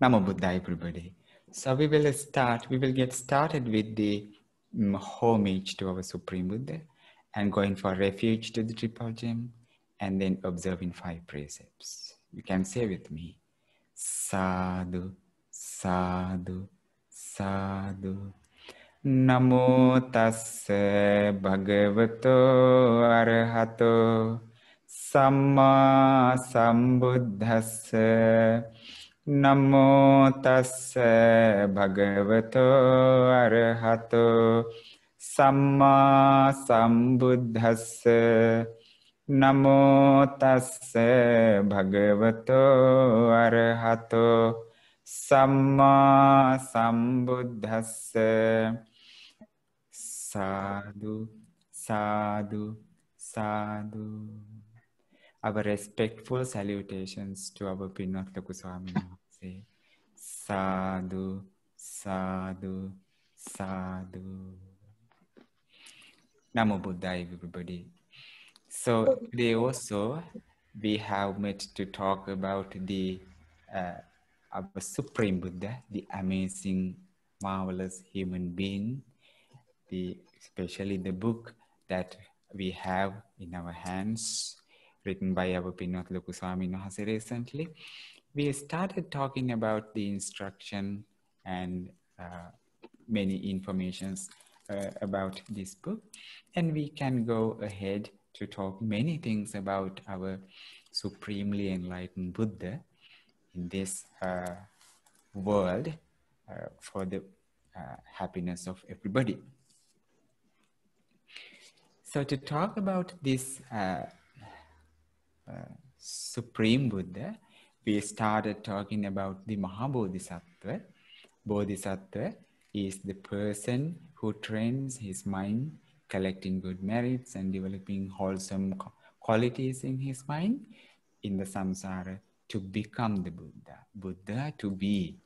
Namo Buddhaya, everybody. So we will get started with the homage to our Supreme Buddha and going for refuge to the Triple Gem and then observing 5 precepts. You can say with me, Sadhu, Sadhu, Sadhu. Namo tassa bhagavato arahato samma sambuddhassa. Namo tassa bhagavato arahato samma sambuddhassa. Namo tassa bhagavato arahato samma sambuddhassa. Sadhu, sadhu, sadhu. Our respectful salutations to our Pinot Loku Swami Maharaj. Sadhu, sadhu, sadhu. Namo Buddhaya, everybody. So today also we have met to talk about the our Supreme Buddha, the amazing, marvelous human being, especially the book that we have in our hands, written by our Pinot Loku Swami Maharaj recently. We started talking about the instruction and many informations about this book, and we can go ahead to talk many things about our supremely enlightened Buddha in this world for the happiness of everybody. So to talk about this Supreme Buddha, we started talking about the Mahabodhisattva. Bodhisattva is the person who trains his mind, collecting good merits and developing wholesome qualities in his mind in the samsara to become the Buddha. Buddha to be.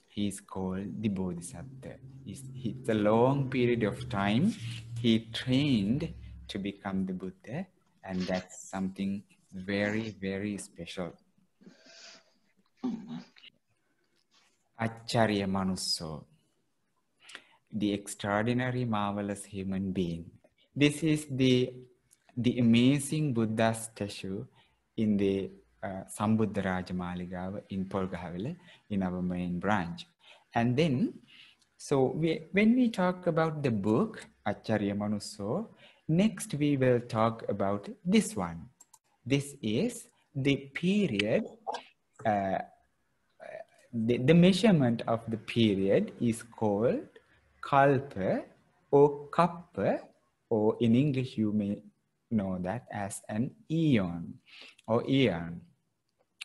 He is called the Bodhisattva. It's a long period of time he trained to become the Buddha, and that's something very, very special. Acharya Manusso, the extraordinary, marvelous human being. This is the amazing Buddha statue in the Sambuddha Raja Maligava in Polgahawala, in our main branch. And then, so when we talk about the book, Acharya Manusso, next we will talk about this one. This is the period, the measurement of the period is called kalpa or kappa, or in English you may know that as an eon or eon.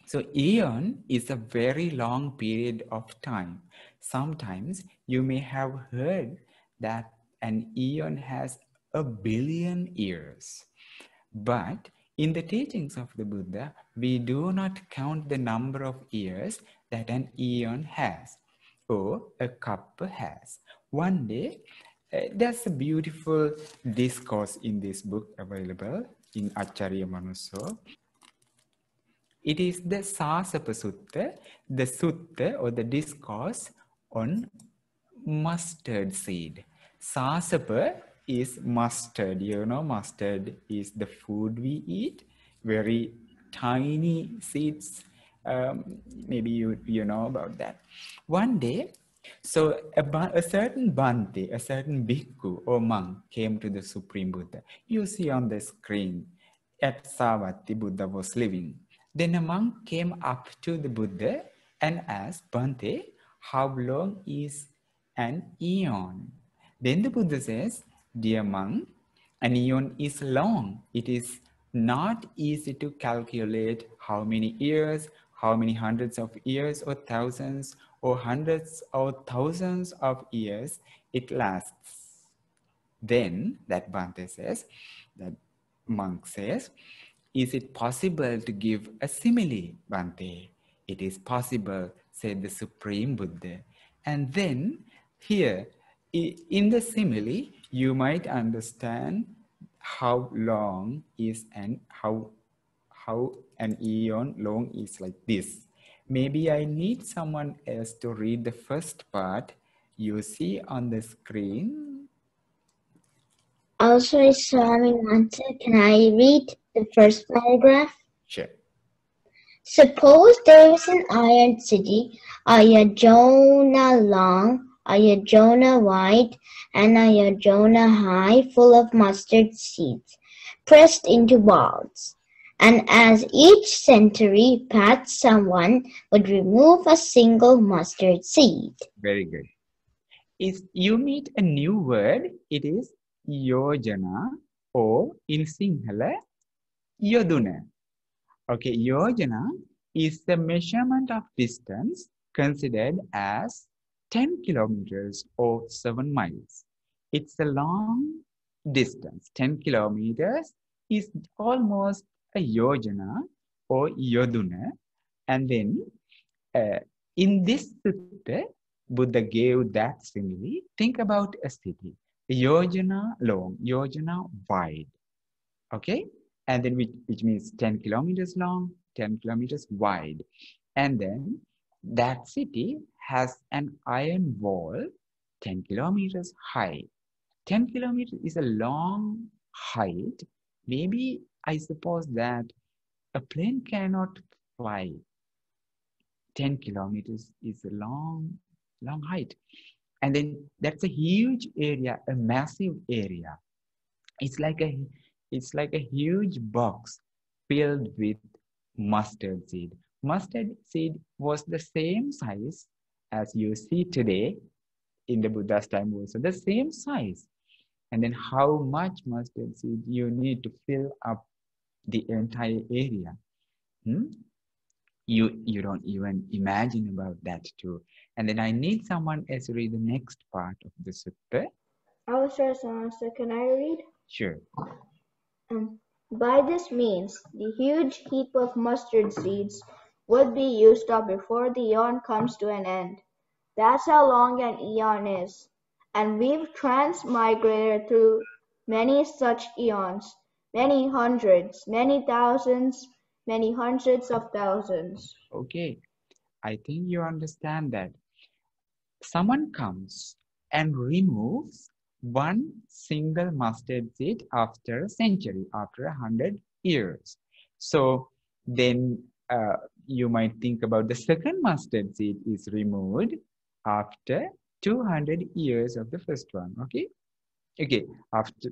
So eon is a very long period of time. Sometimes you may have heard that an eon has 1 billion years. But in the teachings of the Buddha, we do not count the number of years that an eon has or a kappa has. One day, there's a beautiful discourse in this book available in Acharya Manusso. It is the Sasapa Sutta, the sutta or the discourse on mustard seed. Sasapa is mustard. You know, mustard is the food we eat, very tiny seeds. Maybe you know about that. One day, so a certain Bhante, a certain bhikkhu or monk came to the Supreme Buddha. You see on the screen, at Savatthi, Buddha was living. Then a monk came up to the Buddha and asked, Bhante, how long is an eon? Then the Buddha says, dear monk, an eon is long. It is not easy to calculate how many years, how many hundreds of years or thousands or hundreds or thousands of years it lasts. Then that Bhante says, that monk says, is it possible to give a simile, Bhante? It is possible, said the Supreme Buddha. And then here, in the simile, you might understand how long is how an eon long is like this. Maybe I need someone else to read the first part you see on the screen. Also, sorry, answer. Can I read the first paragraph? Sure. Suppose there is an iron city, a Jonah long, a Jonah wide, and a Jonah high, full of mustard seeds, pressed into balls. And as each century passed, someone would remove a single mustard seed. Very good. If you meet a new word, it is yojana or in Sinhala, yoduna. Okay, yojana is the measurement of distance considered as 10 kilometers or 7 miles. It's a long distance. 10 kilometers is almost a yojana or yoduna. And then in this sutta, Buddha gave that simile. Think about a city. Yojana long, yojana wide. Okay? And then which means 10 kilometers long, 10 kilometers wide. And then that city has an iron wall 10 kilometers high. 10 kilometers is a long height. Maybe I suppose that a plane cannot fly 10 kilometers is a long height. And then that's a huge area, a massive area. It's like a it's like a huge box filled with mustard seed. Mustard seed was the same size as you see today in the Buddha's time also, the same size. And then how much mustard seed you need to fill up the entire area? Hmm? You don't even imagine about that too. And then I need someone else to read the next part of the sutta. Also, can I read? Sure. By this means, the huge heap of mustard seeds would be used up before the eon comes to an end. That's how long an eon is. And we've transmigrated through many such eons, many hundreds, many thousands, many hundreds of thousands. Okay, I think you understand that. Someone comes and removes one single mustard seed after a century, after 100 years. So then you might think about the second mustard seed is removed after 200 years of the first one. Okay, okay, after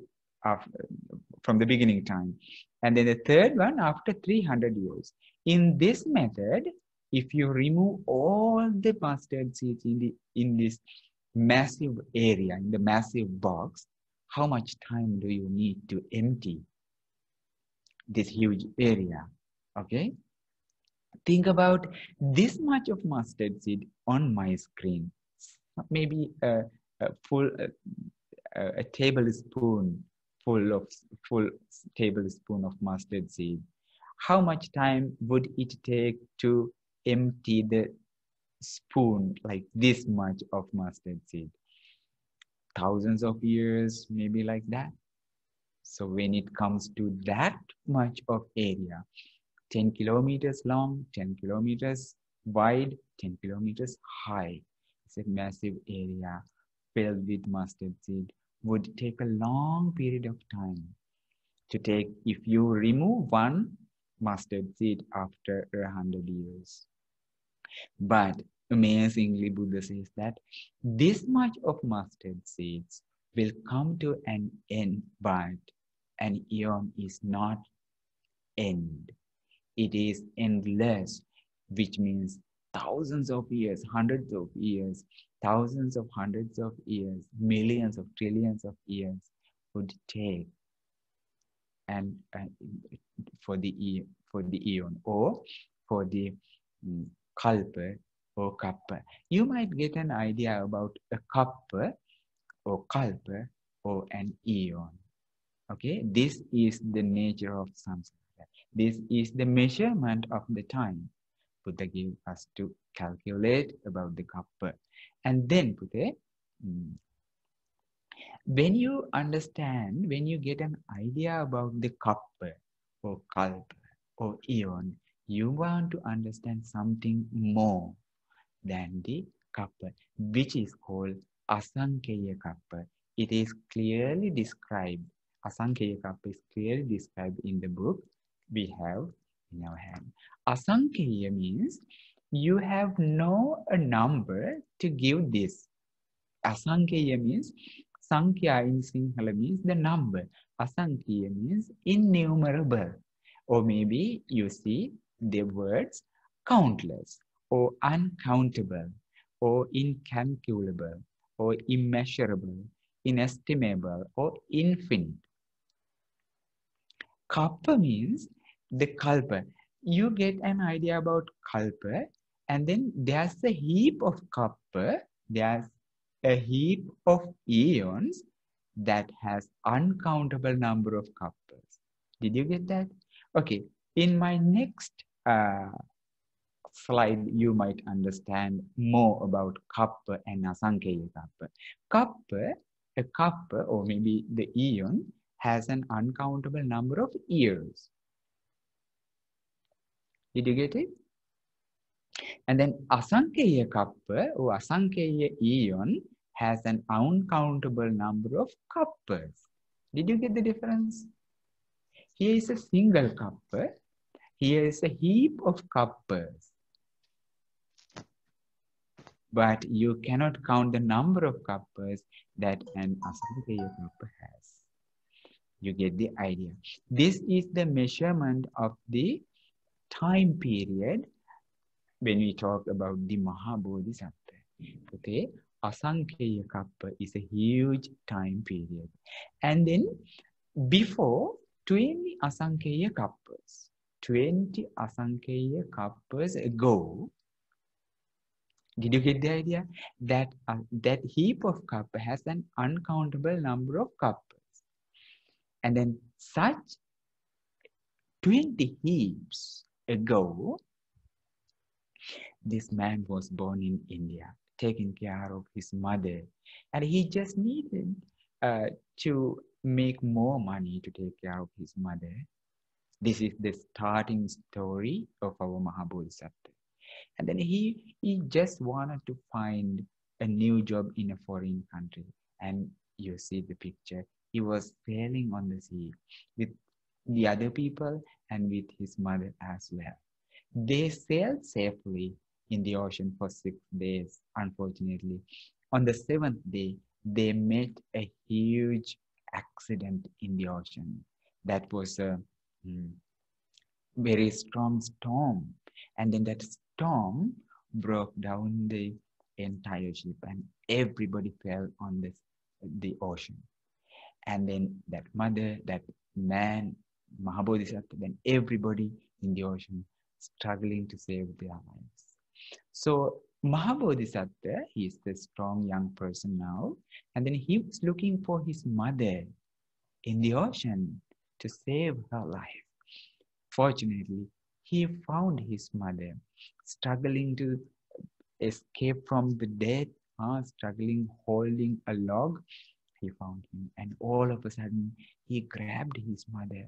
from the beginning time, and then the third one after 300 years. In this method, if you remove all the mustard seeds in this massive area, in the massive box, how much time do you need to empty this huge area? Okay, think about this much of mustard seed on my screen, maybe a full a tablespoon full of full tablespoon of mustard seed. How much time would it take to empty the spoon like this much of mustard seed? Thousands of years, maybe like that. So when it comes to that much of area, 10 kilometers long, 10 kilometers wide, 10 kilometers high, it's a massive area filled with mustard seed, would take a long period of time to take if you remove one mustard seed after 100 years. But amazingly, Buddha says that this much of mustard seeds will come to an end, but an eon is not end. It is endless, which means thousands of years, hundreds of years, thousands of hundreds of years, millions of trillions of years would take and for the eon or for the kalpa or kappa. You might get an idea about a kappa or kalpa or an eon. Okay, this is the nature of samsara. This is the measurement of the time Buddha gave us to calculate about the kappa. And then Buddha, when you understand, when you get an idea about the kappa or kalpa or eon, You want to understand something more than the kappa, which is called Asankhya kappa. It is clearly described. Asankhya kappa is clearly described in the book we have in our hand. Asankhya means you have no a number to give this. Asankhya means Sankhya in Sinhala means the number. Asankhya means innumerable. Or maybe you see the words countless or uncountable or incalculable or immeasurable, inestimable or infinite. Kalpa means the kalpa. You get an idea about kalpa, and then there's a heap of kalpa, there's a heap of eons that has uncountable number of kalpas. Did you get that? Okay, in my next slide, you might understand more about kappa and asankhya kappa. A kappa, or maybe the eon, has an uncountable number of years. Did you get it? And then asankhya kappa or asankhya eon has an uncountable number of kappas. Did you get the difference? Here is a single kappa. Here is a heap of kappas. But you cannot count the number of kappas that an asankhya kappa has. You get the idea. This is the measurement of the time period when we talk about the Mahabodhisattva. Okay, Asankhya Kappa is a huge time period. And then before 20 Asankhya Kappas, 20 Asankhya Kappas ago, did you get the idea? That heap of kappa has an uncountable number of kappas. And then such 20 heaps ago, this man was born in India, taking care of his mother. And he just needed to make more money to take care of his mother. This is the starting story of our Mahabodhisattva. And then he just wanted to find a new job in a foreign country. And you see the picture. He was sailing on the sea with the other people and with his mother as well. They sailed safely in the ocean for 6 days, unfortunately. On the 7th day, they met a huge accident in the ocean. That was a very strong storm. And then that storm broke down the entire ship and everybody fell on the ocean. And then that mother, that man, Mahabodhisattva, then everybody in the ocean struggling to save their lives. So Mahabodhisattva, he is the strong young person now. And then he was looking for his mother in the ocean to save her life. Fortunately, he found his mother struggling to escape from the death, struggling, holding a log. He found him, and all of a sudden, he grabbed his mother,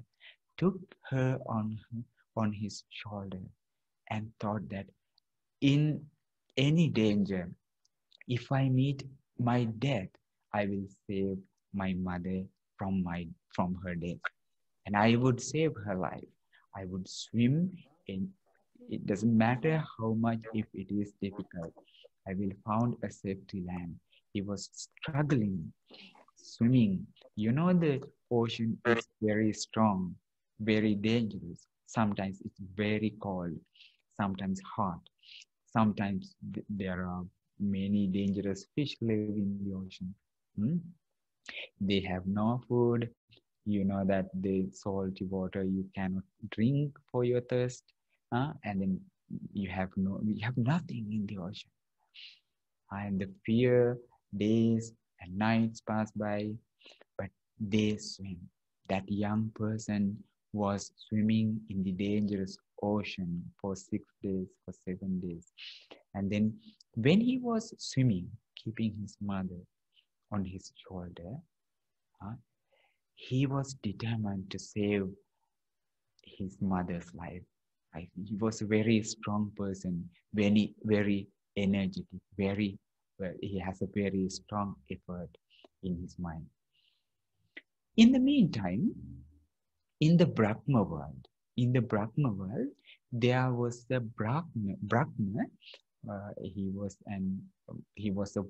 took her on his shoulder, and thought that in any danger, if I meet my death, I will save my mother from her death, and I would save her life. I would swim in. It doesn't matter how much, if it is difficult. I will find a safety land. He was struggling, swimming. You know, the ocean is very strong, very dangerous. Sometimes it's very cold, sometimes hot. Sometimes there are many dangerous fish living in the ocean. They have no food. You know that the salty water you cannot drink for your thirst, and then you have nothing in the ocean. And the fear, days and nights pass by, but they swim. That young person was swimming in the dangerous ocean for 6 days, for 7 days. And then when he was swimming, keeping his mother on his shoulder, he was determined to save his mother's life. He was a very strong person, very energetic, well, he has a very strong effort in his mind. In the meantime, in the Brahma world, there was the Brahma. He was a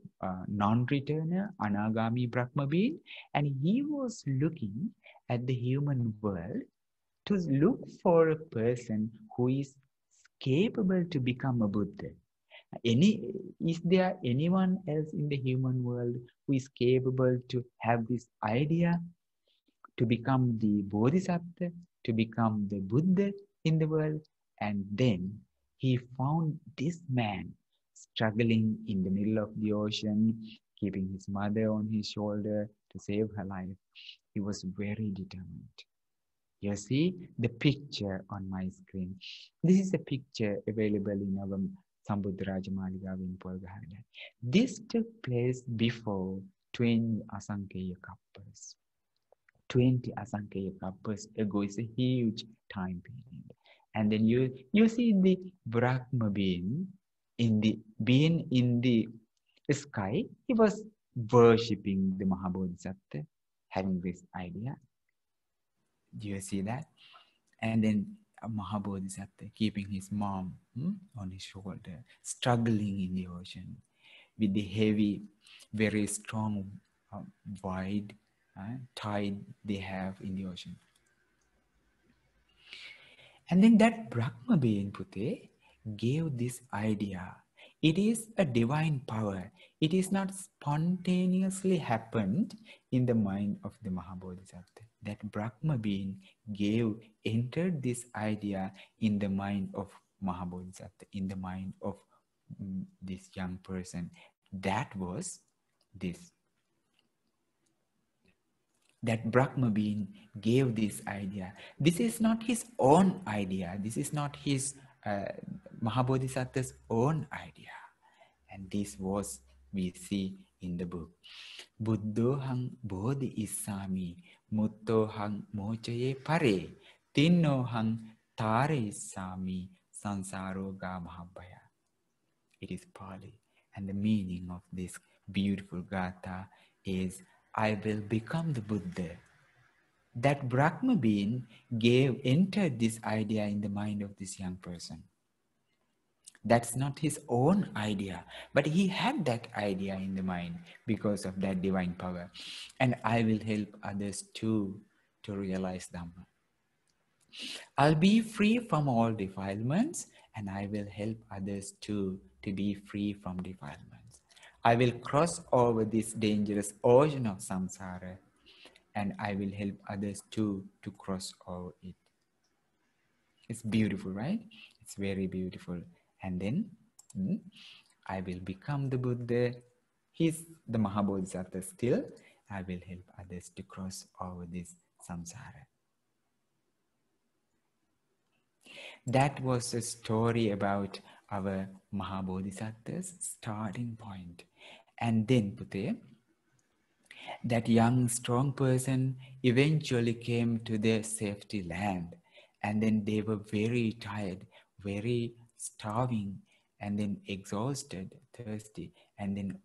non-returner, Anagami Brahma being, and he was looking at the human world to look for a person who is capable to become a Buddha. Is there anyone else in the human world who is capable to have this idea to become the Bodhisattva, to become the Buddha in the world? And then he found this man struggling in the middle of the ocean, keeping his mother on his shoulder to save her life. He was very determined. You see the picture on my screen. This is a picture available in our Sambuddharaja Maligawa in Polgahara. This took place before 20 Asankhya Kappas. 20 Asankhya Kappas ago is a huge time period. And then you see the Brahma being in the sky. He was worshipping the Mahabodhisattva, having this idea. Do you see that? And then Mahabodhisattva keeping his mom on his shoulder, struggling in the ocean with the heavy, very strong, wide tide they have in the ocean. And then that Brahma being, Pute, gave this idea. It is a divine power. It is not spontaneously happened in the mind of the Mahabodhisattva. That Brahma being entered this idea in the mind of Mahabodhisattva, in the mind of this young person. That was this. That Brahma being gave this idea. This is not his own idea. This is not his Mahabodhisattva's own idea. And this was we see in the book. Buddhohang bodhi isami, muttohang mochaye pare, tinnohang tare isami, sansaro ga mahabhaya. It is Pali. And the meaning of this beautiful gatha is, I will become the Buddha. That Brahma being entered this idea in the mind of this young person. That's not his own idea, but he had that idea in the mind because of that divine power. And I will help others too to realize Dhamma. I'll be free from all defilements, and I will help others too to be free from defilements. I will cross over this dangerous ocean of samsara, and I will help others too to cross over it. It's beautiful, right? It's very beautiful. And then I will become the Buddha. He's the Mahabodhisattva still. I will help others to cross over this samsara. That was a story about our Mahabodhisattva's starting point. And then, Pute, that young, strong person eventually came to their safety land. And then they were very tired, very starving, and then exhausted, thirsty, and then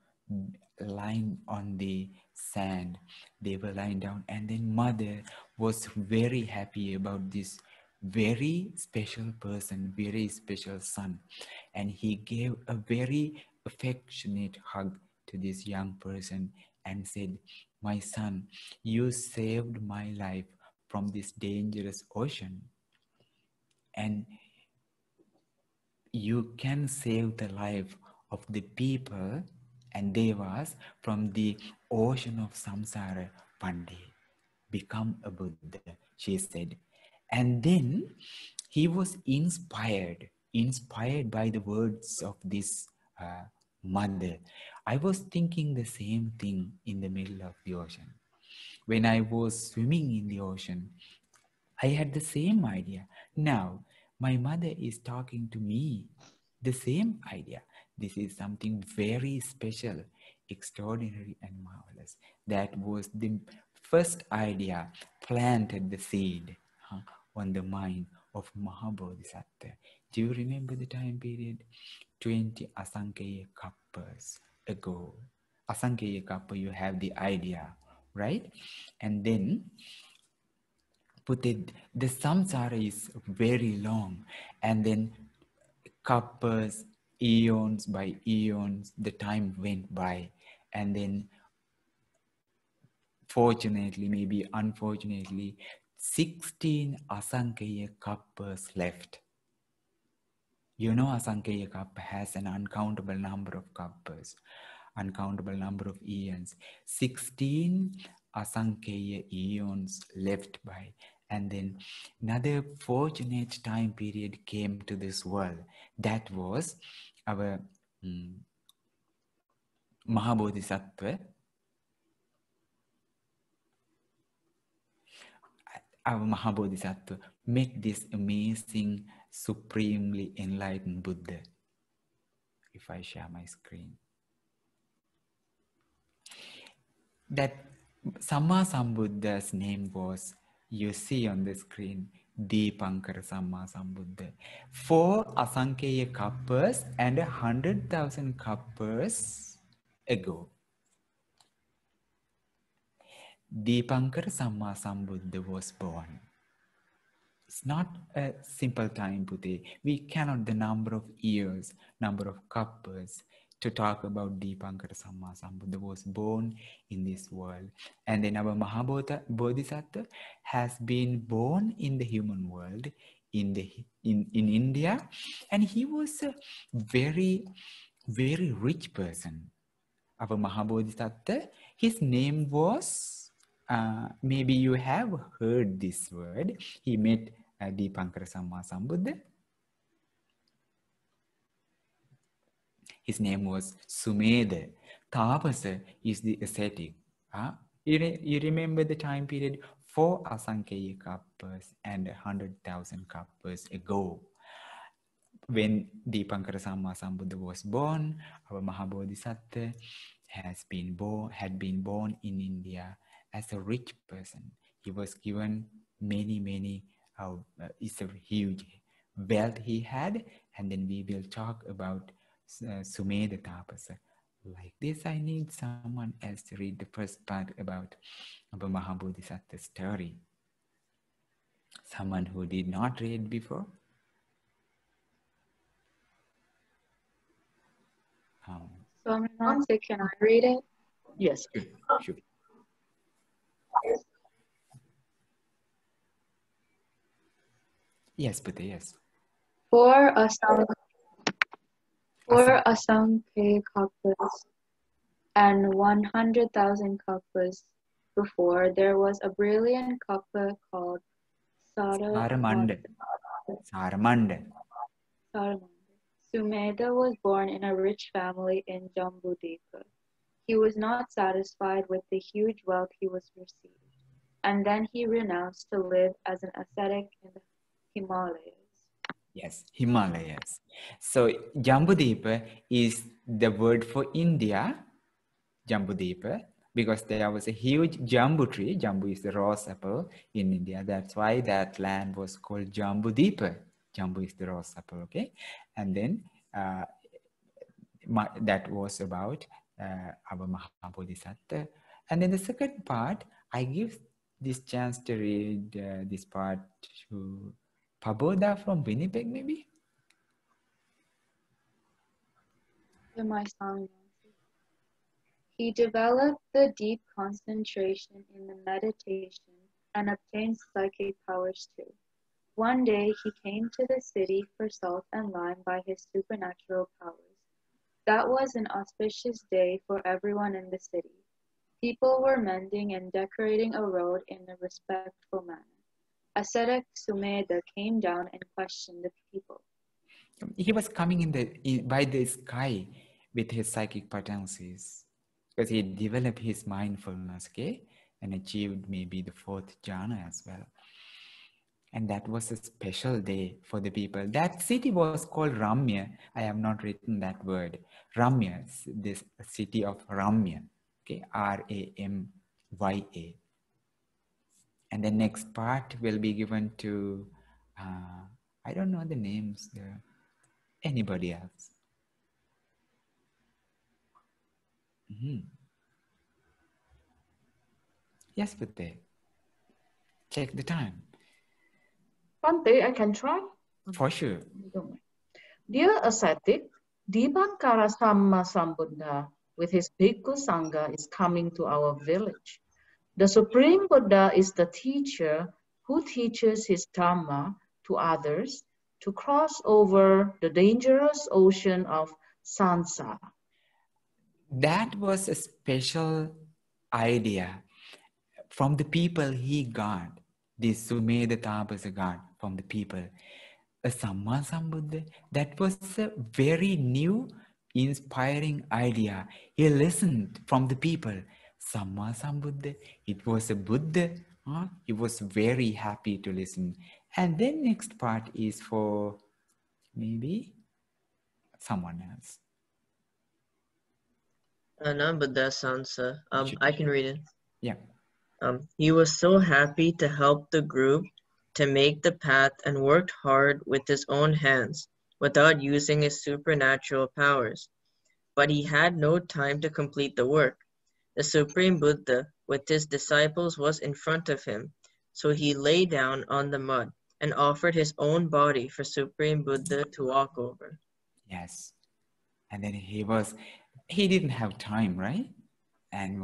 lying on the sand. They were lying down. And then mother was very happy about this very special person, very special son. And he gave a very affectionate hug to this young person and said, my son, you saved my life from this dangerous ocean. And you can save the life of the people and devas from the ocean of samsara one day. Become a Buddha, she said. And then he was inspired by the words of this mother. I was thinking the same thing in the middle of the ocean. When I was swimming in the ocean, I had the same idea. Now, my mother is talking to me, the same idea. This is something very special, extraordinary, and marvelous. That was the first idea, planted the seed on the mind of Mahabodhisattva. Do you remember the time period? 20 Asankhya Kappas ago. Asankhya Kappa, you have the idea, right? And then put it, the samsara is very long, and then Kappas, eons by eons, the time went by, and then fortunately, maybe unfortunately, 16 Asankhya Kappas left. You know, Asankhya Kappa has an uncountable number of Kappas, uncountable number of eons. 16 Asankhya eons left by. And then another fortunate time period came to this world. That was our Mahabodhisattva. Our Mahabodhisattva met this amazing, supremely enlightened Buddha. If I share my screen. That Samma Sambuddha's name was, you see on the screen, Dipankara Samma Sambuddha. 4 Asankhya Kappas and 100,000 Kappas ago. Dipankara Samma Sambuddha was born. It's not a simple time, Buddha. We cannot the number of years, number of Kappas to talk about Dipankara Samma Sambuddha was born in this world. And then our Mahabodhisattva has been born in the human world in India. And he was a very, very rich person. Our Mahabodhisattva, his name was, maybe you have heard this word. He met Dipankara Samma Sambuddha. His name was Sumedha. Tapasa is the ascetic. You remember the time period? 4 Asankhya Kappas and 100,000 Kappas ago. When Dipankara Samma Sambuddha was born, our Mahabodhisattva had been born in India as a rich person. He was given many, it's a huge wealth he had, and then we will talk about Sumedha Tapasa. Like this, I need someone else to read the first part about our Mahabodhisattva story. Someone who did not read before. Swaminatha, can I read it? Yes, sure. Yes, Buddha, yes. 4 Asankhya Kappas and 100,000 Kappas before, there was a brilliant Kappa called Saramanda. Sumedha was born in a rich family in Jambudvipa. He was not satisfied with the huge wealth he was received, and then he renounced to live as an ascetic in the Himalayas. Yes, Himalayas. So Jambudvipa is the word for India, Jambudvipa, because there was a huge jambu tree. Jambu is the rose apple in India. That's why that land was called Jambudvipa. Jambu is the rose apple, okay? And then that was about our Mahabodhisattva. And then the second part, I give this chance to read this part to Paboda from Winnipeg, maybe? My son, he developed the deep concentration in the meditation and obtained psychic powers too. One day he came to the city for salt and lime by his supernatural powers. That was an auspicious day for everyone in the city. People were mending and decorating a road in a respectful manner. Ascetic Sumedha came down and questioned the people. He was coming by the sky with his psychic potencies because he developed his mindfulness, okay, and achieved maybe the 4th jhana as well. And that was a special day for the people. That city was called Ramya. I have not written that word. Ramya, this city of Ramya, okay, Ramya. And the next part will be given to I don't know the names there. Anybody else? Yes, Pute. Check the time. Bhante, I can try. For sure. Dear ascetic, Dipankara Sammasambuddha with his Bhikkhu Sangha is coming to our village. The Supreme Buddha is the teacher who teaches his Dhamma to others to cross over the dangerous ocean of samsara. That was a special idea from the people he got. This Sumedha Tapasa got from the people. A Samma Sambuddha, that was a very new, inspiring idea. He listened from the people. Samma Sambuddha, it was a Buddha. He was very happy to listen. And then next part is for maybe someone else. No, but that sounds, I can read it. Yeah. He was so happy to help the group to make the path and worked hard with his own hands without using his supernatural powers. But he had no time to complete the work. The Supreme Buddha with his disciples was in front of him, so he lay down on the mud and offered his own body for Supreme Buddha to walk over. Yes. And then he didn't have time, right? And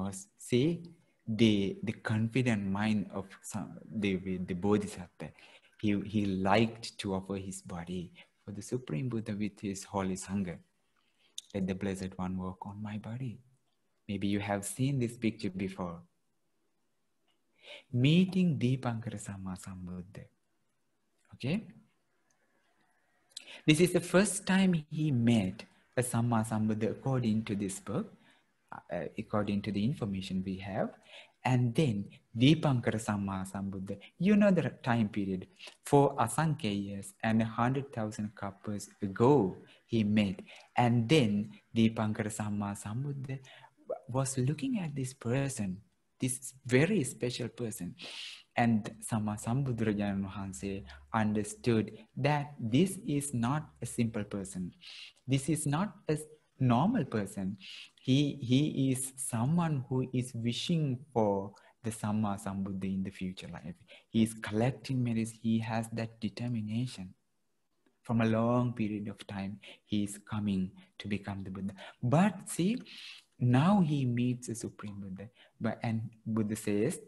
the confident mind of the Bodhisattva. He liked to offer his body for the Supreme Buddha with his holy Sangha. Let the Blessed One work on my body. Maybe you have seen this picture before. Meeting Dipankara Sammasambuddha. Okay? This is the first time he met a Samma Sambuddha according to this book, according to the information we have. And then Dipankara Samma Sambuddha, you know the time period, for Asankya years and 100,000 couples ago he met. And then Dipankara Samma Sambuddha was looking at this person, this very special person. And Samma Sambuddharajan Wahanse understood that this is not a simple person. This is not a normal person. He is someone who is wishing for the Samma Sambuddha in the future life. He is collecting merits. He has that determination. From a long period of time, he is coming to become the Buddha. But see, now he meets the Supreme Buddha. And Buddha says,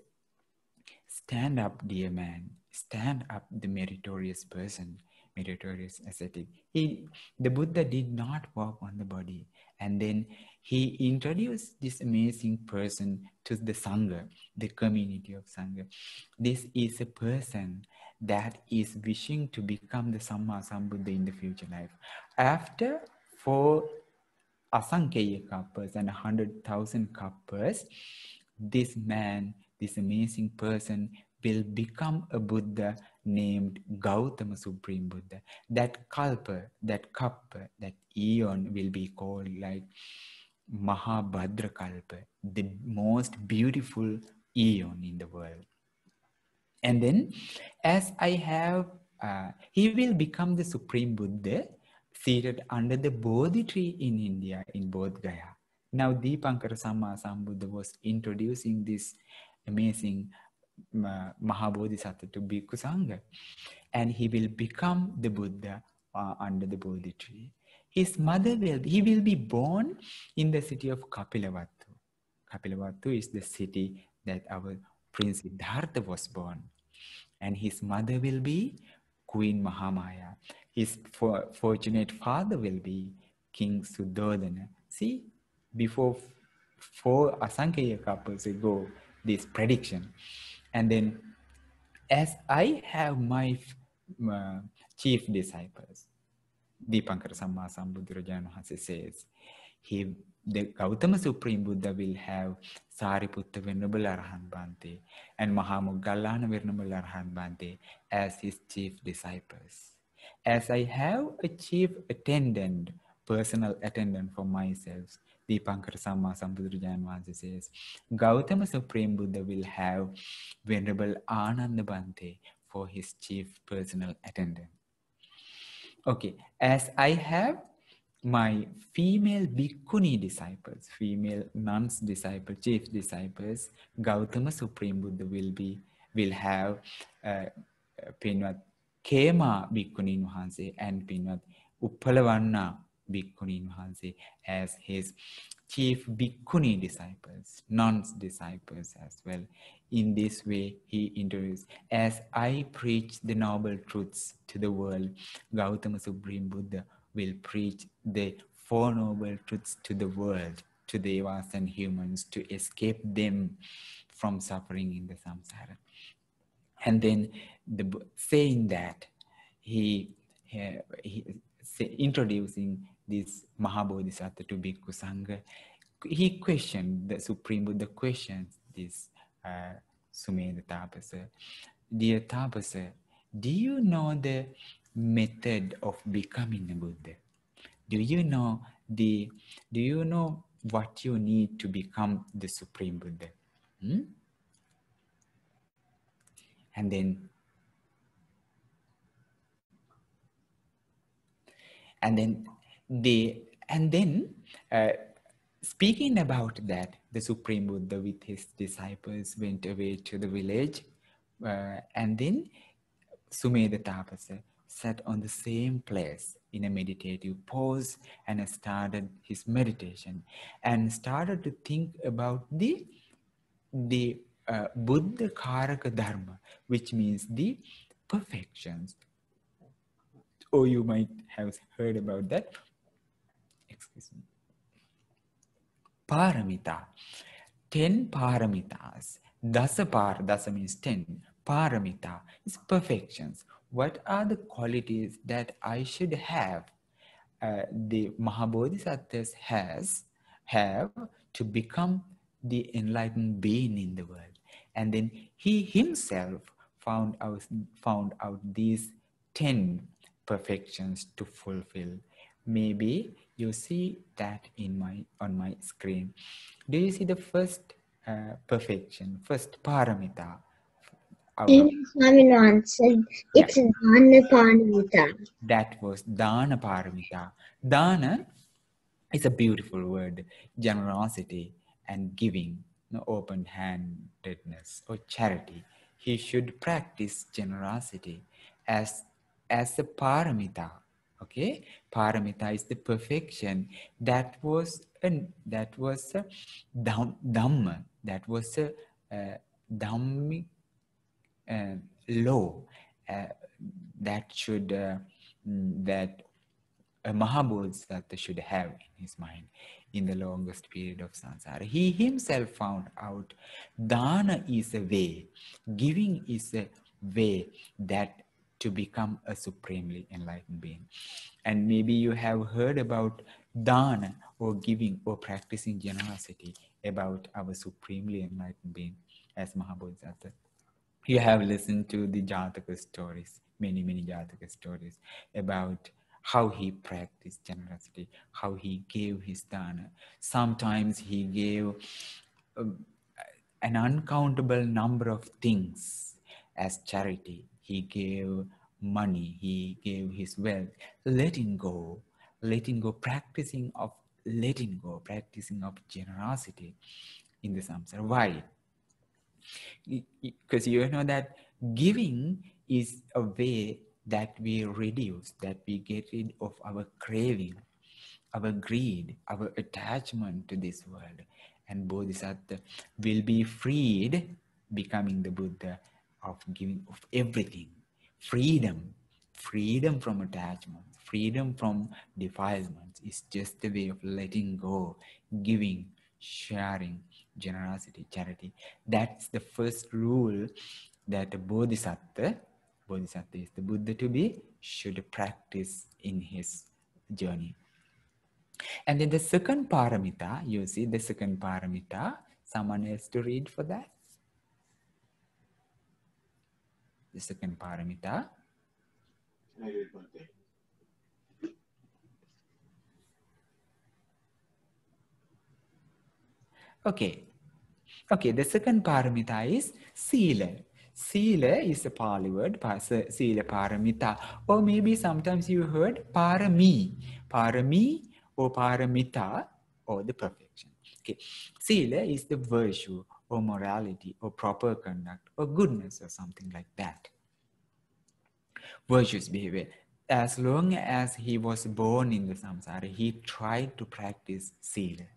stand up, dear man. Stand up, the meritorious person, meritorious ascetic. The Buddha did not walk on the body. And then he introduced this amazing person to the Sangha, the community of Sangha. This is a person that is wishing to become the Samma Sambuddha in the future life. After 4 Asankya couples and 100,000 couples, this man, this amazing person will become a Buddha named Gautama Supreme Buddha. That kalpa, that kappa, that eon will be called like Mahabhadra Kalpa, the most beautiful eon in the world. And then as I have, he will become the Supreme Buddha seated under the Bodhi tree in India, in Bodh Gaya. Now Dipankara Samma Sambuddha was introducing this amazing Mahabodhisattva to Bhikkhu Sangha. And he will become the Buddha under the Bodhi tree. His mother he will be born in the city of Kapilavatthu. Kapilavatthu is the city that our Prince Siddhartha was born. And his mother will be Queen Mahamaya. His fortunate father will be King Suddhodana. See, before 4 Asankya couples ago, this prediction. And then as I have my chief disciples, Dipankara Samma Sambuddharajan Wahanse says, the Gautama Supreme Buddha will have Sariputta Venerable Arahant Bhante and Mahamoggallana Venerable Arahant Bhante as his chief disciples. As I have a chief attendant, personal attendant for myself, Dipankara Samma Sambuddharajan Wahanse says, Gautama Supreme Buddha will have Venerable Ananda Bhante for his chief personal attendant. Okay, as I have my female bhikkhuni disciples, female nuns disciples, chief disciples, Gautama Supreme Buddha will have Pinvat Kema Bhikkhunin Wahanse and Pinvat Uppalavanna Bhikkhunin Wahanse as his chief bhikkhuni disciples, nuns disciples as well. In this way, he introduced, as I preach the noble truths to the world, Gautama Supreme Buddha will preach the Four Noble Truths to the world, to devas and humans, to escape them from suffering in the samsara. And then saying that, introducing this Mahabodhisattva to Bhikkhu Sangha, he questioned, the Supreme Buddha questions this Sumedha Tapasa. Dear Tapasa, do you know the method of becoming a Buddha? Do you know what you need to become the Supreme Buddha? And then speaking about that, the Supreme Buddha with his disciples went away to the village, and then Sumedha Tapasa sat on the same place in a meditative pose and started his meditation and started to think about the Buddha Karaka Dharma, which means the perfections. Or you might have heard about that. Excuse me. Paramita. 10 paramitas. Dasa means 10. Paramita is perfections. What are the qualities that I should have, the Mahabodhisattvas have to become the enlightened being in the world? And then he himself found out these 10 perfections to fulfill. Maybe you see that on my screen. Do you see the first perfection, first paramita? Swami answered, it's Dana Paramita. That was Dana Paramita. Dana is a beautiful word, generosity and giving, open-handedness or charity. He should practice generosity as a paramita. Okay, paramita is the perfection. That was a dhamma. That was a dhammic law that a Mahabodhisattva should have in his mind in the longest period of samsara. He himself found out dana is a way, giving is a way that to become a supremely enlightened being. And maybe you have heard about dana or giving or practicing generosity about our supremely enlightened being as Mahabodhisattva. You have listened to the Jataka stories, many Jataka stories about how he practiced generosity, how he gave his dana. Sometimes he gave an uncountable number of things as charity. He gave money, he gave his wealth, letting go, practicing of generosity in the samsara. Why? Because you know that giving is a way that we reduce, that we get rid of our craving, our greed, our attachment to this world. And Bodhisattva will be freed, becoming the Buddha, of giving of everything. Freedom from attachment, freedom from defilements is just a way of letting go, giving, sharing, generosity, charity. That's the first rule that a Bodhisattva is the Buddha to be, should practice in his journey. And then the second paramita, you see the second paramita, someone else to read for that? The second paramita. Can I read one thing? Okay, the second paramita is Sila. Sila is a Pali word, Sila Paramita. Or maybe sometimes you heard Parami. Parami or Paramita or the perfection. Okay. Sila is the virtue or morality or proper conduct or goodness or something like that. Virtuous behavior. As long as he was born in the samsara, he tried to practice Sila.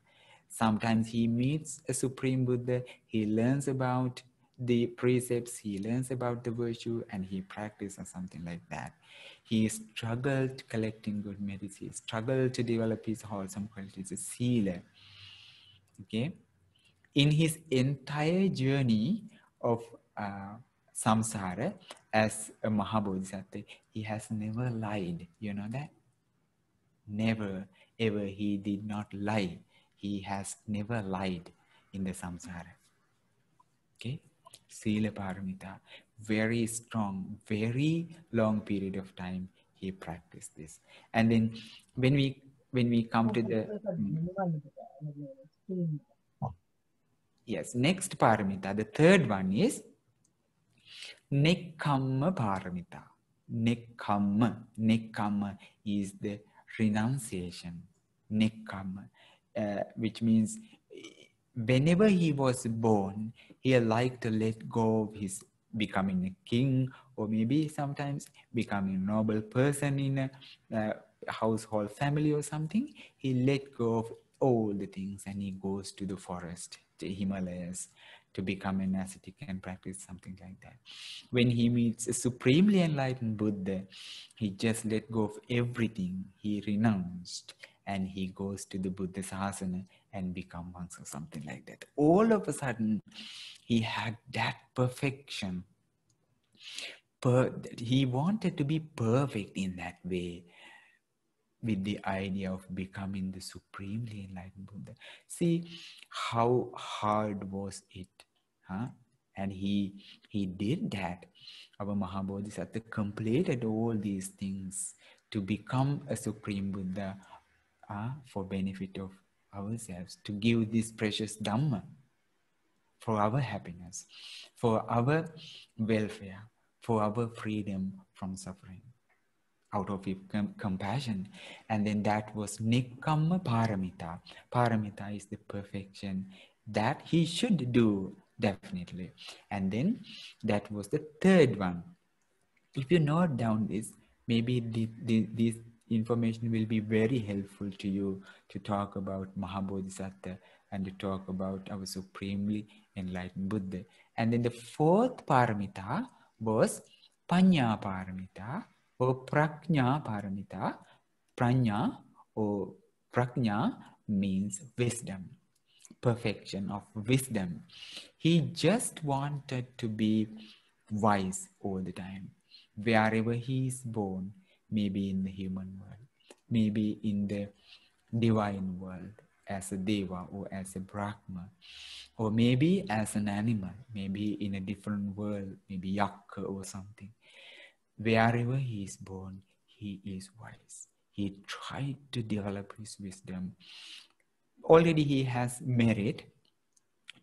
Sometimes he meets a Supreme Buddha, he learns about the precepts, he learns about the virtue, and he practices something like that. He struggled collecting good merits, he struggled to develop his wholesome qualities, Sila. Okay? In his entire journey of samsara as a Mahabodhisattva, he has never lied. You know that? Never, ever he did not lie. He has never lied in the samsara. Okay? Sila Paramita, very strong, very long period of time he practiced this. And then when we come to the yes, next paramita, the third one is Nekkamma paramita. Nekkamma is the renunciation. Nekkamma, which means whenever he was born, he liked to let go of his becoming a king, or maybe sometimes becoming a noble person in a household family or something. He let go of all the things and he goes to the forest, the Himalayas, to become an ascetic and practice something like that. When he meets a supremely enlightened Buddha, he just let go of everything. He renounced and he goes to the Buddha Sasana and become monks or something like that. All of a sudden, he had that perfection. He wanted to be perfect in that way, with the idea of becoming the supremely enlightened Buddha. See how hard was it, huh? And he did that. Our Mahabodhisattva completed all these things to become a supreme Buddha, for benefit of ourselves, to give this precious Dhamma for our happiness, for our welfare, for our freedom from suffering, out of compassion. And then that was Nekkamma Paramita. Paramita is the perfection that he should do, definitely. And then that was the third one. If you note down this, maybe this information will be very helpful to you to talk about Mahabodhisattva and to talk about our supremely enlightened Buddha. And then the fourth paramita was Panya Paramita or Prajna Paramita. Prajna or Prajna means wisdom, perfection of wisdom. He just wanted to be wise all the time. Wherever he is born, maybe in the human world, maybe in the divine world, as a Deva or as a Brahma, or maybe as an animal, maybe in a different world, maybe Yakka or something. Wherever he is born, he is wise. He tried to develop his wisdom. Already he has merit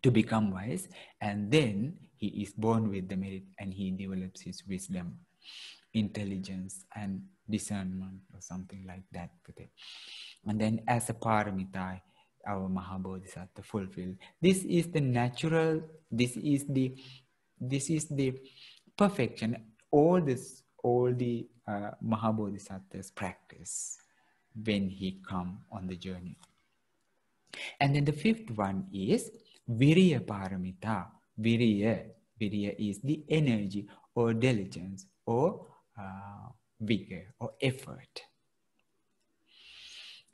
to become wise, and then he is born with the merit and he develops his wisdom, intelligence and discernment or something like that with it. And then as a paramita, our Mahabodhisattva fulfilled. This is the natural, this is the perfection. All the Mahabodhisattvas practice when he come on the journey. And then the fifth one is Viriya Paramita. Viriya is the energy or diligence or vigor or effort.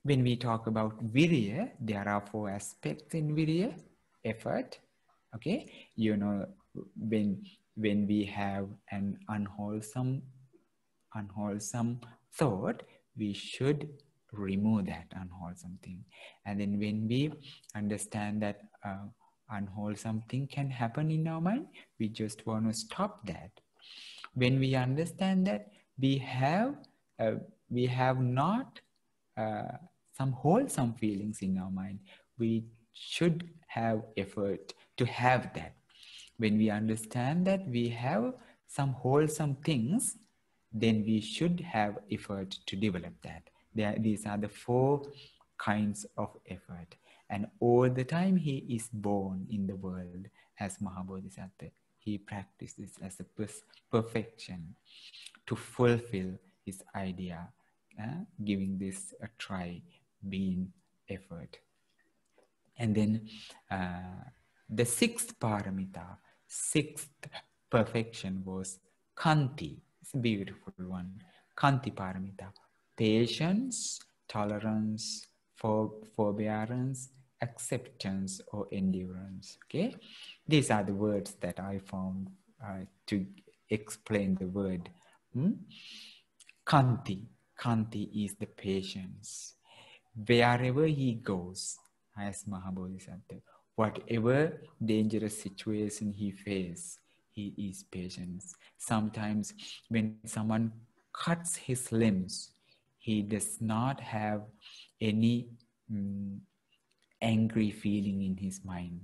When we talk about Viriya, there are 4 aspects in Viriya. Effort, okay? You know, when we have an unwholesome thought, we should remove that unwholesome thing. And then when we understand that unwholesome thing can happen in our mind, we just want to stop that. When we understand that we have not some wholesome feelings in our mind, we should have effort to have that. When we understand that we have some wholesome things, then we should have effort to develop that. These are the 4 kinds of effort. And all the time he is born in the world as Mahabodhisattva, he practices as a perfection to fulfill his idea, giving this a try, being effort. And then the 6th paramita, 6th perfection was Kanti. It's a beautiful one. Kanti paramita. Patience, tolerance, forbearance, acceptance, or endurance. Okay? These are the words that I found to explain the word. Kanti. Kanti is the patience. Wherever he goes, as Mahabodhisattva, whatever dangerous situation he faces, he is patient. Sometimes when someone cuts his limbs, he does not have any angry feeling in his mind.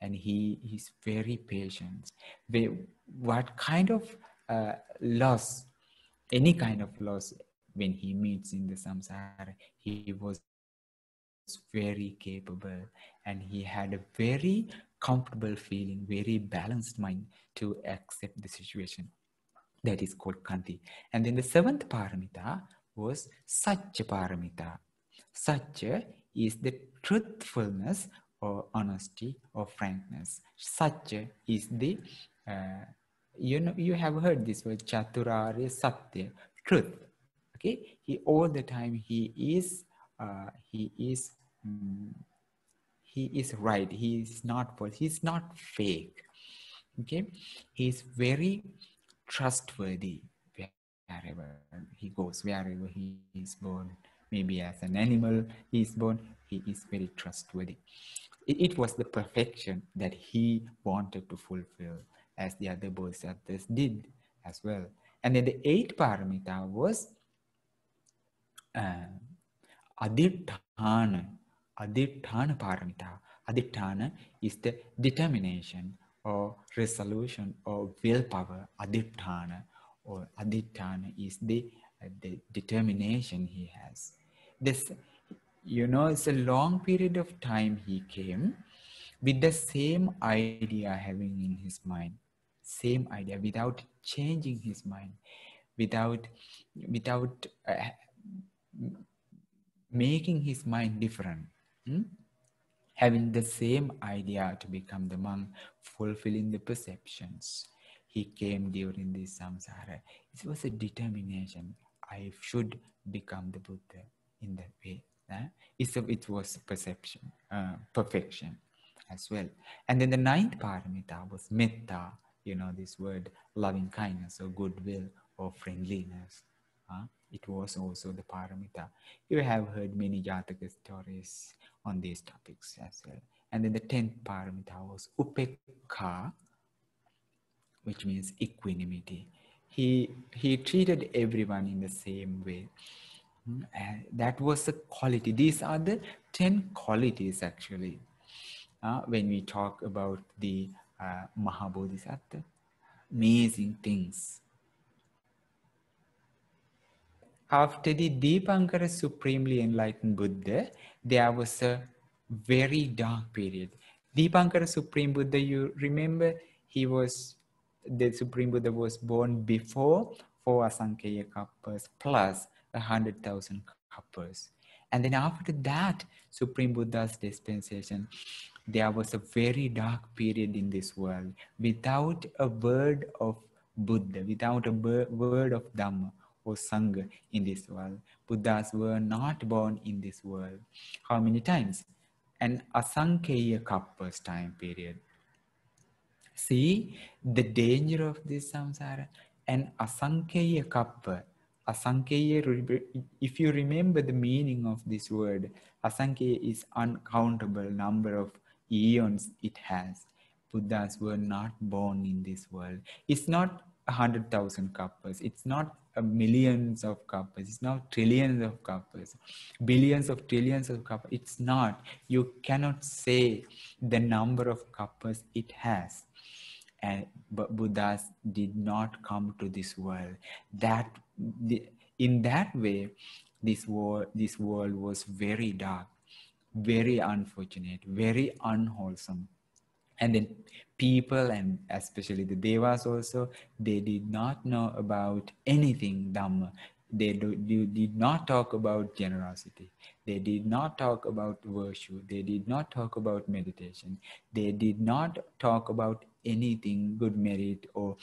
And he is very patient. What kind of loss, any kind of loss, when he meets in the samsara, he was very capable, and he had a very comfortable feeling, very balanced mind to accept the situation. That is called Kanti. And then the 7th paramita was Satya paramita. Satya is the truthfulness or honesty or frankness. Satya is the, you have heard this word, Chaturarya Satya, truth. Okay, all the time he is right. He is not false. He is not fake. Okay, he is very trustworthy wherever he goes, wherever he is born. Maybe as an animal he is born, he is very trustworthy. It was the perfection that he wanted to fulfill, as the other bodhisattvas did as well. And then the 8th paramita was Aditthana paramita. Aditthana is the determination or resolution or willpower. Aditthana is the determination he has. This, it's a long period of time he came with the same idea having in his mind. Same idea, without changing his mind, without making his mind different, having the same idea to become the monk, fulfilling the perceptions. He came during this samsara. It was a determination. I should become the Buddha in that way. It was perception, perfection as well. And then the 9th paramita was metta. This word, loving kindness or goodwill or friendliness. It was also the paramita. You have heard many Jataka stories on these topics as well. And then the 10th paramita was upekha, which means equanimity. He treated everyone in the same way. And that was the quality. These are the 10 qualities actually. When we talk about the Mahabodhisattva, amazing things. After the Dipankara supremely enlightened Buddha, there was a very dark period. Dipankara Supreme Buddha, you remember, the Supreme Buddha was born before 4 Asankhya Kalpas plus 100,000 Kalpas. And then after that, Supreme Buddha's dispensation, there was a very dark period in this world without a word of Buddha, without a word of Dhamma or Sangha in this world. Buddhas were not born in this world. How many times? An Asankhya Kalpas time period. See the danger of this samsara. An Asankhya Kalpa. Asankhya, if you remember the meaning of this word, Asankhya is uncountable number of eons it has. Buddhas were not born in this world. It's not 100,000 Kalpas. It's not millions of Kalpas. It's not trillions of Kalpas. Billions of trillions of Kalpas. It's not. You cannot say the number of Kalpas it has. but Buddhas did not come to this world. In that way, this world was very dark, very unfortunate, very unwholesome. And then people, and especially the devas also, they did not know about anything Dhamma. They did not talk about generosity. They did not talk about virtue. They did not talk about meditation. They did not talk about anything good merit or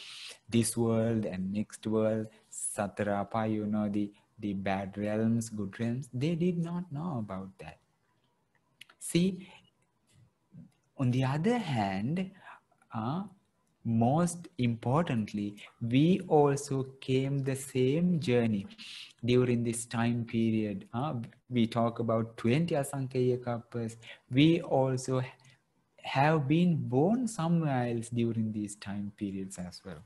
this world and next world, Satarapa, the bad realms, good realms. They did not know about that. See, on the other hand, most importantly, we also came the same journey during this time period. We talk about 20 Asankhya Kalpas. We also have been born somewhere else during these time periods as well.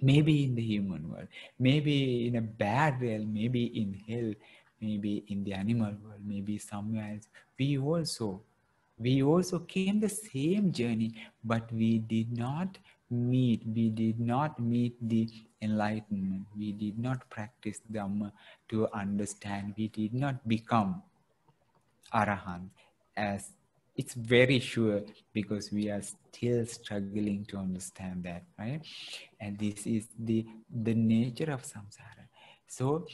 Maybe in the human world, maybe in a bad realm, maybe in hell, maybe in the animal world, maybe somewhere else. We also came the same journey, but we did not meet the enlightenment. We did not practice Dhamma to understand. We did not become Arahant, as it's very sure, because we are still struggling to understand that, right? And this is the nature of samsara. So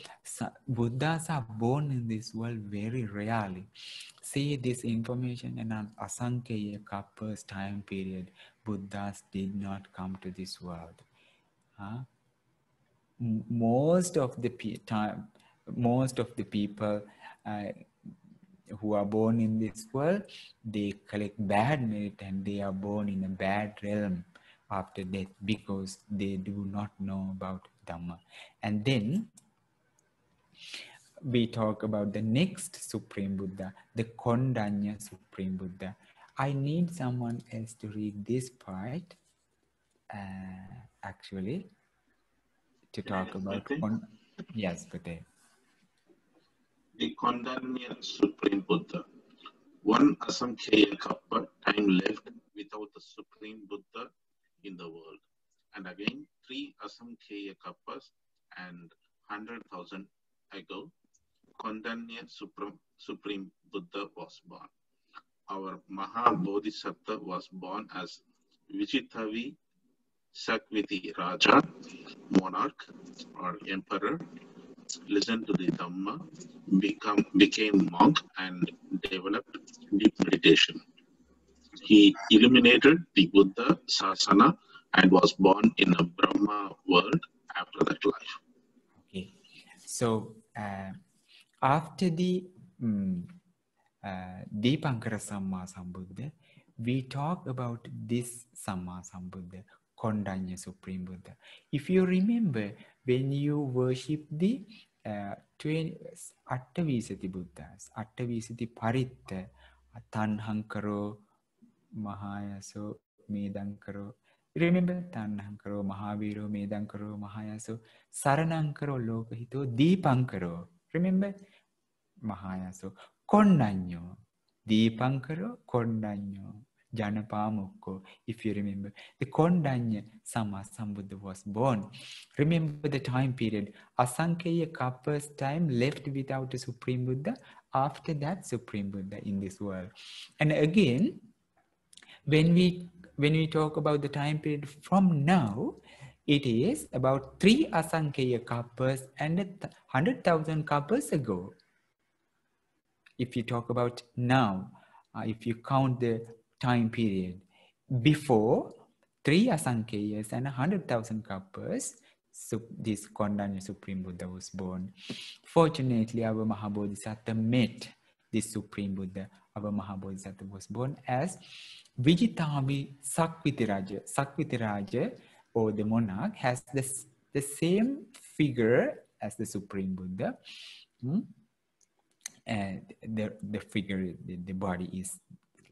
Buddhas are born in this world very rarely. See this information in an Asankhya Kalpa's time period. Buddhas did not come to this world. Most of the people who are born in this world, they collect bad merit and they are born in a bad realm after death because they do not know about Dhamma. And then we talk about the next Supreme Buddha, the Kondanya Supreme Buddha. I need someone else to read this part, actually, to talk about. Yes, Pate. The Kondanya Supreme Buddha. One Asankhya Kalpa time left without the Supreme Buddha in the world. And again, 3 Asankhya Kalpas and 100,000 ago, Kondanya Supreme Buddha was born. Our Maha Bodhisattva was born as Vijitavi Sakviti Raja, monarch or emperor, listened to the Dhamma, became monk and developed deep meditation. He illuminated the Buddha Sasana and was born in a Brahma world after that life. Okay, so after the Dipankara Samma Sambuddha, we talk about this Samma Sambuddha, Kondanya Supreme Buddha. If you remember, when you worship the Attavisati Buddhas, Attavisati Paritta, Tanhankaro, Mahayaso, Medankaro. Remember Tanhankaro, Mahaviro, Medankaro, Mahayaso, Saranankaro, Lokahito, Dipankaro. Remember Mahayaso, Kondanya, Dipankaro, Kondanya, Janapamukko. If you remember, the Kondanya Samma Sambuddha was born. Remember the time period. Asankhya Kalpa's time left without a Supreme Buddha. After that, Supreme Buddha in this world. And again, when we talk about the time period from now, it is about 3 Asankhya Kalpas and 100,000 Kalpas ago. If you talk about now, if you count the time period before 3 Asankhyas and 100,000 Kalpas, so this Kondanya Supreme Buddha was born. Fortunately, our Mahabodhisattva met this Supreme Buddha. Our Mahabodhisattva was born as Vijitavi Sakvitiraja. Sakvitiraja, or the monarch, has the same figure as the Supreme Buddha. And the figure, the body is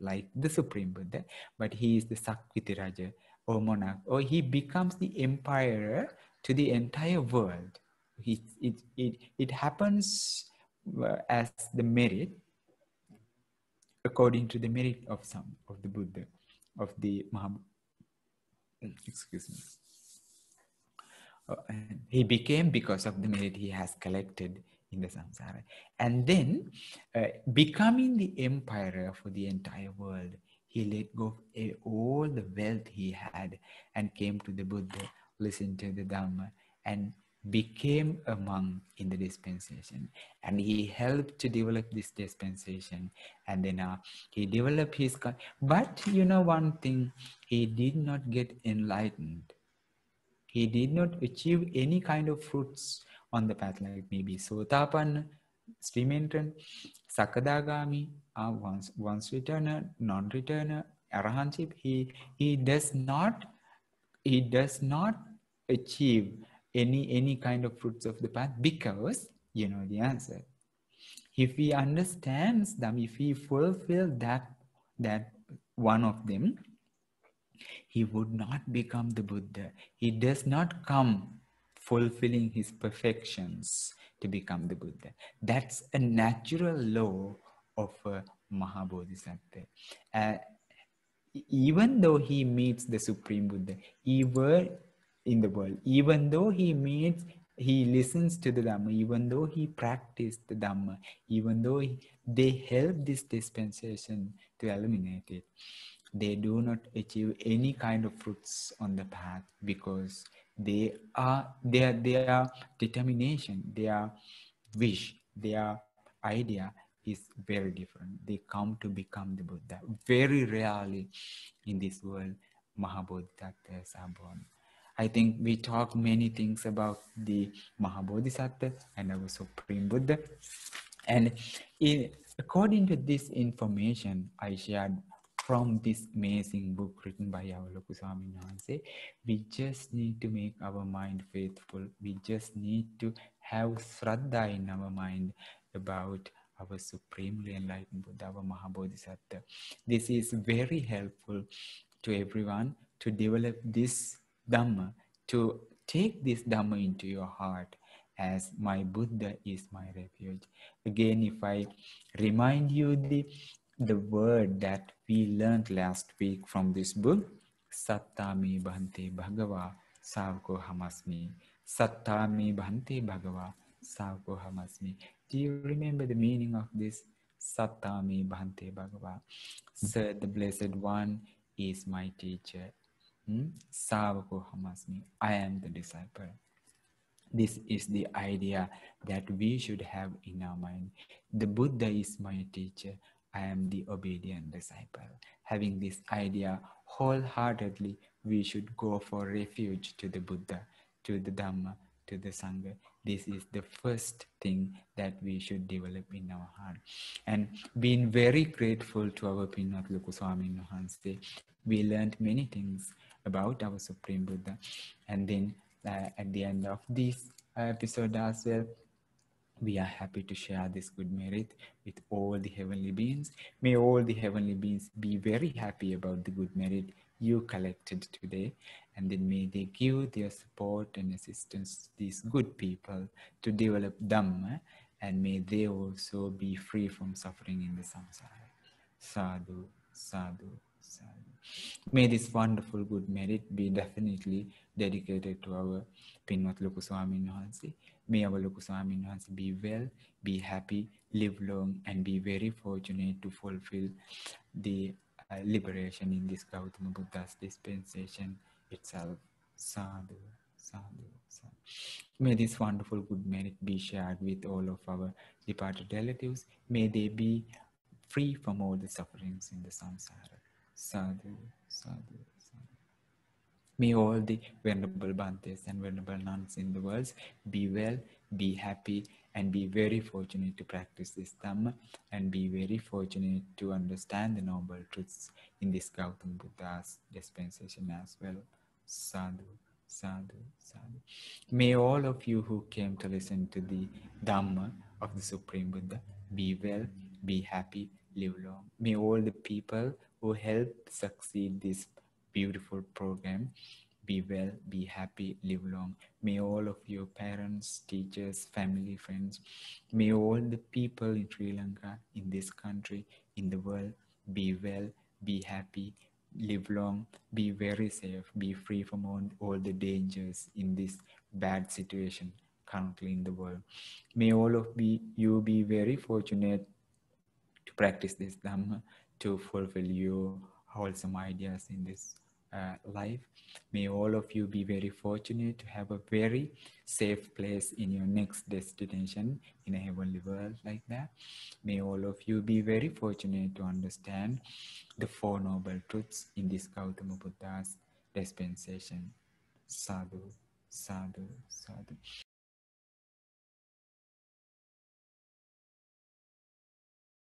like the Supreme Buddha, but he is the Sakvitiraja, or monarch, or he becomes the emperor to the entire world. It happens as the merit, according to the merit of some of the Buddha, of the excuse me. And he became because of the merit he has collected in the samsara. And then becoming the emperor for the entire world, he let go of all the wealth he had and came to the Buddha, listened to the Dhamma, and became a monk in the dispensation. And he helped to develop this dispensation. And then he developed his... But you know one thing, he did not get enlightened. He did not achieve any kind of fruits on the path, like maybe Sotapanna, stream entrant, Sakadagami, once returner, non-returner, Arahantship. He does not achieve any kind of fruits of the path, because you know the answer. If he understands them, if he fulfill that one of them, he would not become the Buddha. He does not come fulfilling his perfections to become the Buddha. That's a natural law of a Mahabodhisattva. Even though he meets the Supreme Buddha, even in the world, even though he listens to the Dhamma, even though he practiced the Dhamma, even though they help this dispensation to eliminate it, they do not achieve any kind of fruits on the path, because their determination, their wish, their idea is very different. They come to become the Buddha. Very rarely in this world, Mahabodhisattvas are born. I think we talk many things about the Mahabodhisattva and our Supreme Buddha. And according to this information I shared from this amazing book written by our Loku Swamin Wahanse, we just need to make our mind faithful. We just need to have Shraddha in our mind about our supremely enlightened Buddha, our Mahabodhisattva. This is very helpful to everyone to develop this Dhamma, to take this Dhamma into your heart as my Buddha is my refuge. Again, if I remind you the word that we learned last week from this book, Sattami Bhante Bhagava Savko Hamasmi. Sattami Bhante Bhagava Savko Hamasmi. Do you remember the meaning of this? Sattami Bhante Bhagava. Sir, the Blessed One is my teacher. Savko Hamasmi. I am the disciple. This is the idea that we should have in our mind. The Buddha is my teacher. I am the obedient disciple. Having this idea wholeheartedly, we should go for refuge to the Buddha, to the Dhamma, to the Sangha. This is the first thing that we should develop in our heart. And being very grateful to our Pinnath Loku Swamin Wahanse, we learned many things about our Supreme Buddha. And then at the end of this episode as well, we are happy to share this good merit with all the heavenly beings. May all the heavenly beings be very happy about the good merit you collected today, and then may they give their support and assistance to these good people to develop Dhamma, and may they also be free from suffering in the samsara. Sadhu, sadhu, sadhu. May this wonderful good merit be definitely dedicated to our Pinnath Loku Swamin Wahanse. May our Loku Swamin Wahanse be well, be happy, live long, and be very fortunate to fulfill the liberation in this Gautama Buddha's dispensation itself. Sadhu, sadhu, sadhu. May this wonderful good merit be shared with all of our departed relatives. May they be free from all the sufferings in the samsara. Sadhu, sadhu, sadhu. May all the venerable Bhantes and venerable nuns in the world be well, be happy, and be very fortunate to practice this Dhamma, and be very fortunate to understand the noble truths in this Gautama Buddha's dispensation as well. Sadhu, sadhu, sadhu. May all of you who came to listen to the Dhamma of the Supreme Buddha be well, be happy, live long. May all the people who helped succeed this beautiful program be well, be happy, live long. May all of your parents, teachers, family, friends, may all the people in Sri Lanka, in this country, in the world, be well, be happy, live long, be very safe, be free from all the dangers in this bad situation currently in the world. May all of you be very fortunate to practice this Dhamma, to fulfill your wholesome ideas in this life. May all of you be very fortunate to have a very safe place in your next destination in a heavenly world like that. May all of you be very fortunate to understand the Four Noble Truths in this Gautama Buddha's dispensation. Sadhu, sadhu, sadhu.